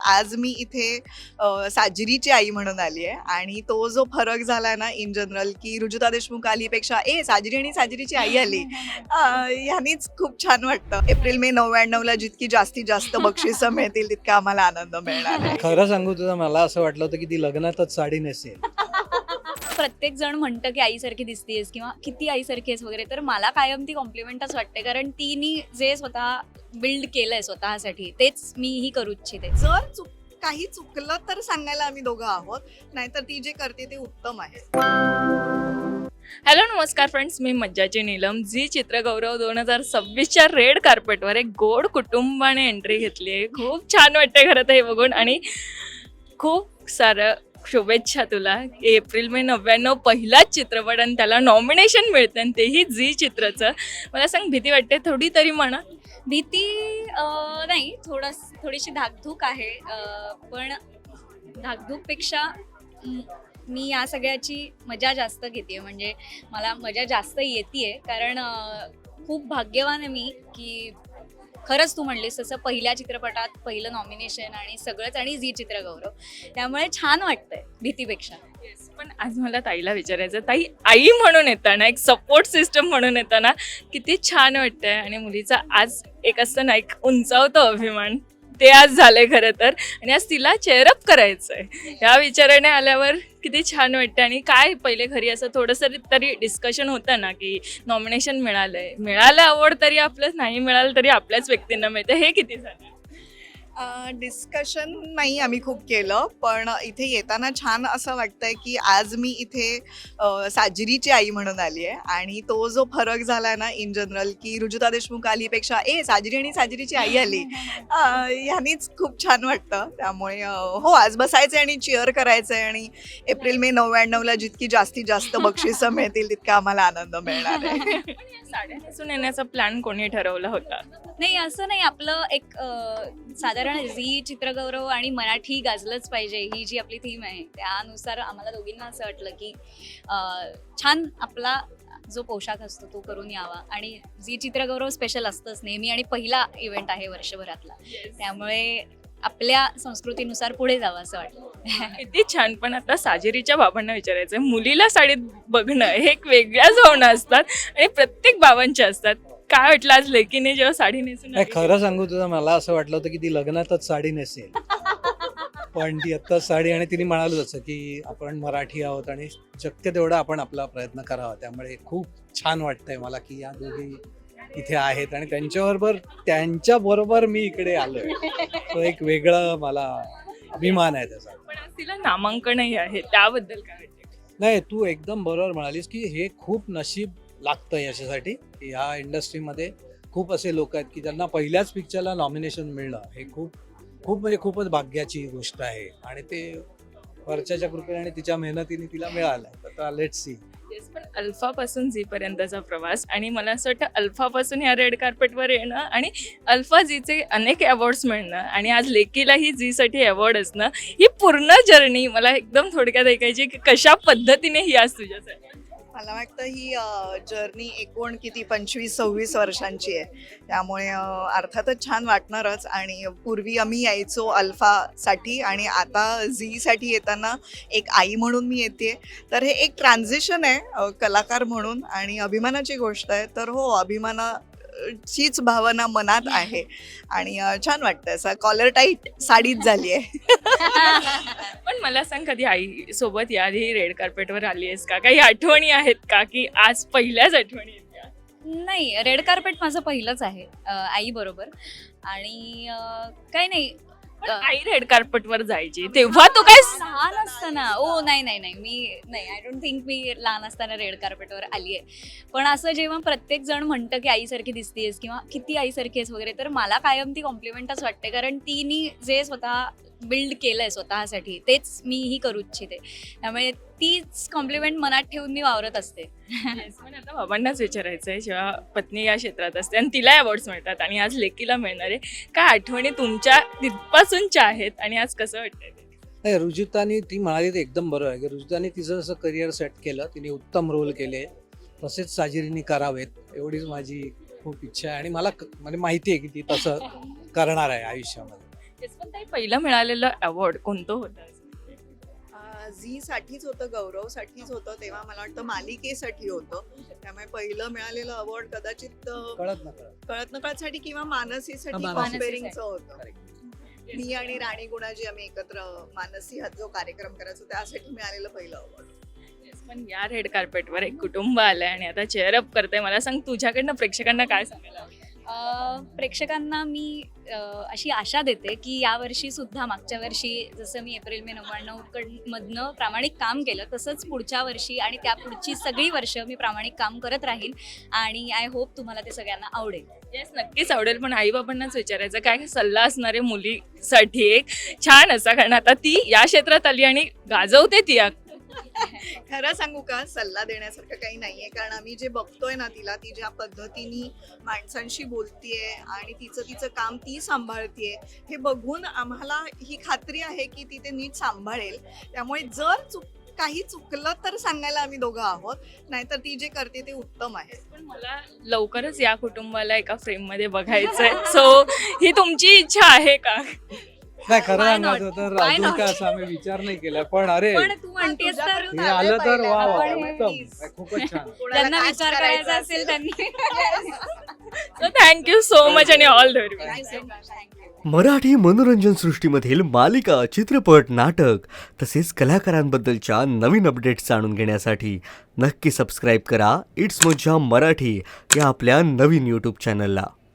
आज मी इथे साजिरीची आई म्हणून आली आहे आणि तो जो फरक झाला ना इन जनरल की रुजुता देशमुख आलीपेक्षा साजिरी आणि साजिरीची आई आली ह्यानीच खूप छान वाटतं. एप्रिल मे 99ला जितकी जास्तीत जास्त बक्षिसं मिळतील तितका आम्हाला आनंद मिळणार आहे. खरं सांगू तुझं, मला असं वाटलं होतं की ती लग्नातच साडी नेसेल. प्रत्येक जण म्हणतं की आईसारखी दिसतेस किंवा किती आईसारखी आहेस वगैरे, तर मला कायम ती कॉम्प्लिमेंटच वाटते, कारण तिने जे स्वतः बिल्ड केलंय स्वतःसाठी तेच मीही करू इच्छिते. जर काही चुकलं तर सांगायला आम्ही दोघं आहोत, नाहीतर ती जे करते ते उत्तम आहे. हॅलो नमस्कार फ्रेंड्स, मी मज्जाची नीलम. झी चित्रगौरव 2026च्या रेड कार्पेटवर एक गोड कुटुंबाने एंट्री घेतली आहे. खूप छान वाटते खरं तर हे बघून, आणि खूप सारं शुभेच्छा तुला. एप्रिल मे 99 पहिलाच चित्रपट आणि त्याला नॉमिनेशन मिळतं, आणि तेही झी चित्रचं. मला सांग, भीती वाटते थोडी तरी म्हणा? भीती नाही, थोडीशी धाकधूक आहे, पण धाकधूकपेक्षा मी या सगळ्याची मजा जास्त घेते. म्हणजे मला मजा जास्त येते, कारण खूप भाग्यवान आहे मी की खरंच तू म्हणलीस तसं पहिल्या चित्रपटात पहिलं नॉमिनेशन आणि सगळंच, आणि झी चित्रगौरव, त्यामुळे छान वाटतंय भीतीपेक्षा. पण आज मला ताईला विचारायचं, ताई आई म्हणून येताना, एक सपोर्ट सिस्टम म्हणून येताना किती छान वाटतंय, आणि मुलीचा आज एक असतं ना, एक उंचावतो अभिमान, ते आज झालंय खरं तर. आणि आज तिला चेअरअप करायचंय, ह्या विचाराने आल्यावर किती छान वाटतं. आणि काय पहिले घरी असं थोडंसं तरी डिस्कशन होतं ना, की नॉमिनेशन मिळालं अवॉर्ड तरी आपलं, नाही मिळालं तरी आपल्याच व्यक्तींना मिळतं, हे किती झालं? डिस्कशन नाही आम्ही खूप केलं, पण इथे येताना छान असं वाटतंय की आज मी इथे साजिरीची आई म्हणून आली आहे आणि तो जो फरक झाला ना इन जनरल की रुजुता देशमुख आलीपेक्षा साजिरी आणि साजिरीची आई आली ह्यानीच खूप छान वाटतं. त्यामुळे हो, आज बसायचं आणि चिअर करायचं आहे, आणि एप्रिल मे 99ला जितकी जास्तीत जास्त बक्षिसं मिळतील तितका आम्हाला आनंद मिळणार आहे. साड्या नेसून येण्याचा प्लॅन कोणी ठरवला होता? नाही, असं नाही, आपलं एक साधारण झी चित्रगौरव आणि मराठी गाजलंच पाहिजे, ही जी आपली थीम आहे, त्यानुसार आम्हाला दोघींना असं वाटलं की छान आपला जो पोशाख असतो तो करून यावा. आणि झी चित्रगौरव स्पेशल असतंच नेहमी, आणि पहिला इव्हेंट आहे वर्षभरातला, त्यामुळे आपल्या संस्कृतीनुसार पुढे जावं असं वाटलं. किती छान. पण आता साजिरीच्या बाबांना विचारायचंय, मुलीला साडीत बघणं हे एक वेगळ्याच भावना असतात, आणि प्रत्येक बाबांच्या असतात. काय वाटलं आज लेकीने जेव्हा साडी नेसून नाही, आली? खरं सांगू तुझं, मला असं वाटलं होतं की ती लग्नातच साडी नेसेल. पण ती आत्ताच साडी, आणि तिने म्हणालं जसं की आपण मराठी आहोत आणि शक्य तेवढा आपण आपला प्रयत्न करावा. त्यामुळे खूप छान वाटतंय मला की या दोघी इथे आहेत, आणि त्यांच्याबरोबर मी इकडे आलोय. तो एक वेगळा मला अभिमान आहे त्याचा. पण आज तिला नामांकनही आहे, त्याबद्दल काय वाटतं? नाही, तू एकदम बरोबर म्हणालीस की हे खूप नशीब लागतं याच्यासाठी. ह्या इंडस्ट्रीमध्ये खूप असे लोक आहेत की ज्यांना पहिल्याच पिक्चरला नॉमिनेशन मिळणं हे खूप खूप म्हणजे खूपच भाग्याची गोष्ट आहे, आणि ते वरच्याच्या कृपेने आणि तिच्या मेहनतीने तिला मिळालं. तर लेट्स सी. पण अल्फापासून झी पर्यंतचा प्रवास, आणि मला असं वाटतं अल्फापासून ह्या रेड कार्पेटवर येणं, आणि अल्फा झीचे अनेक अवॉर्ड्स मिळणं, आणि आज लेकीलाही झीसाठी अवॉर्ड असणं, ही पूर्ण जर्नी मला एकदम थोडक्यात ऐकायची की कशा पद्धतीने ही आज तुझ्यासाठी. मला वाटतं ही जर्नी एकूण किती 25-26 वर्षांची आहे, त्यामुळे अर्थातच छान वाटणारच. आणि पूर्वी आम्ही यायचो अल्फासाठी, आणि आता झीसाठी येताना एक आई म्हणून मी येते, तर हे एक ट्रान्झिशन आहे कलाकार म्हणून, आणि अभिमानाची गोष्ट आहे. तर हो, अभिमानाचीच भावना मनात आहे, आणि छान वाटतं. असं कॉलर टाईट साडीच झाली आहे. पण मला सांग, कधी आई सोबत याआधी रेड कार्पेटवर आली आहेस का? काही आठवणी आहेत का, की आज पहिल्याच आठवणी आहेत का? नाही, रेड कार्पेट माझं पहिलंच आहे आई बरोबर. आणि काही नाही, पण आई रेड कार्पेटवर जायची तेव्हा तू काय लहान असताना नाही, मी नाही, आय डोंट थिंक मी लहान असताना रेड कार्पेटवर आली आहे. पण असं जेव्हा प्रत्येक जण म्हणतं की आईसारखी दिसतेस किंवा किती आईसारखी आहेस वगैरे, तर मला कायम ती कॉम्प्लिमेंटच वाटते, कारण तिने जे स्वतः बिल्ड केलंय स्वतःसाठी तेच मीही करू इच्छिते, त्यामुळे तीच कॉम्प्लिमेंट मनात ठेवून मी वावरत असते. पण आता बाबांनाच विचारायचंय, जेव्हा पत्नी या क्षेत्रात असते आणि तिला अवॉर्ड्स मिळतात, आणि आज लेकीला मिळणार आहे, काय आठवणी तुमच्या तिथपासूनच्या आहेत, आणि आज कसं वाटतंय ते? नाही, रुजुतानी ती म्हणाली ते एकदम बरोबर आहे की रुजुतानी तिचं जसं करिअर सेट केलं, तिने उत्तम रोल केले, तसेच साजिरीने करावेत, एवढीच माझी खूप इच्छा आहे. आणि मला म्हणजे माहिती आहे की ती तसं करणार आहे आयुष्यामध्ये. तेच पण ताई पहिलं मिळालेलं अवॉर्ड कोणतं होतं? झी साठीच होतं, गौरवसाठीच होतं, तेव्हा मला वाटतं मालिकेसाठी होतं. त्यामुळे पहिलं मिळालेलं अवॉर्ड कदाचित कळत ना कळत. कळत नकळतसाठी किंवा मानसीसाठी हा, मानसी. कॉम्पेअरिंगचं होतं. मी आणि राणी गुणाजी आम्ही एकत्र मानसी हा जो कार्यक्रम करायचो त्यासाठी मिळालेलं पहिलं अवॉर्ड. Yes, पण या रेड कार्पेटवर एक कुटुंब आलंय आणि आता चेअरअप करतंय. मला सांग तुझ्याकडनं प्रेक्षकांना काय सांगायला आवडेल? प्रेक्षकांना मी अशी आशा देते की यावर्षी सुद्धा मागच्या वर्षी जसं मी एप्रिल मे 99 मधनं प्रामाणिक काम केलं तसंच पुढच्या वर्षी आणि त्यापुढची सगळी वर्ष मी प्रामाणिक काम करत राहीन आणि आय होप तुम्हाला ते सगळ्यांना आवडेल. येस, नक्कीच आवडेल. पण आई बाबांनाच विचारायचं काय सल्ला असणारे मुलीसाठी एक छान असा, कारण आता ती या क्षेत्रात आली आणि गाजवते ती. खरं सांगू का, सल्ला देण्यासारखं काही नाहीये, कारण आम्ही जे बघतोय ना तिला, ती ज्या पद्धतीने माणसांशी बोलतीये आणि तिचं काम ती सांभाळतीये, हे बघून आम्हाला ही खात्री आहे की ती ते नीट सांभाळेल. त्यामुळे जर काही चुकलं तर सांगायला आम्ही दोघं आहोत, नाहीतर ती जे करते ते उत्तम आहे. पण मला लवकरच या कुटुंबाला एका फ्रेम मध्ये बघायचंय. सो ही तुमची इच्छा आहे का? नाही, खरं Why सांगायचं not? तर Why अजून not? काय असं आम्ही विचार नाही केला, पण अरे पण तू म्हणतेस तर हे आलं तर वा वा, आपण उत्तम, खूपच छान. कोणाला ज्यांना cast विचार करायचा करायचा असेल त्यांनी सो थँक्यू सो मच आणि all the very best. Thank you so much. Marathi मनोरंजन सृष्टीमधील मालिका, चित्रपट, नाटक तसेच कलाकारांबद्दलच्या नवीन अपडेट्स जाणून घेण्यासाठी नक्की सबस्क्राईब करा इट्स मज्जा मराठी या आपल्या नवीन यूट्यूब चॅनलला.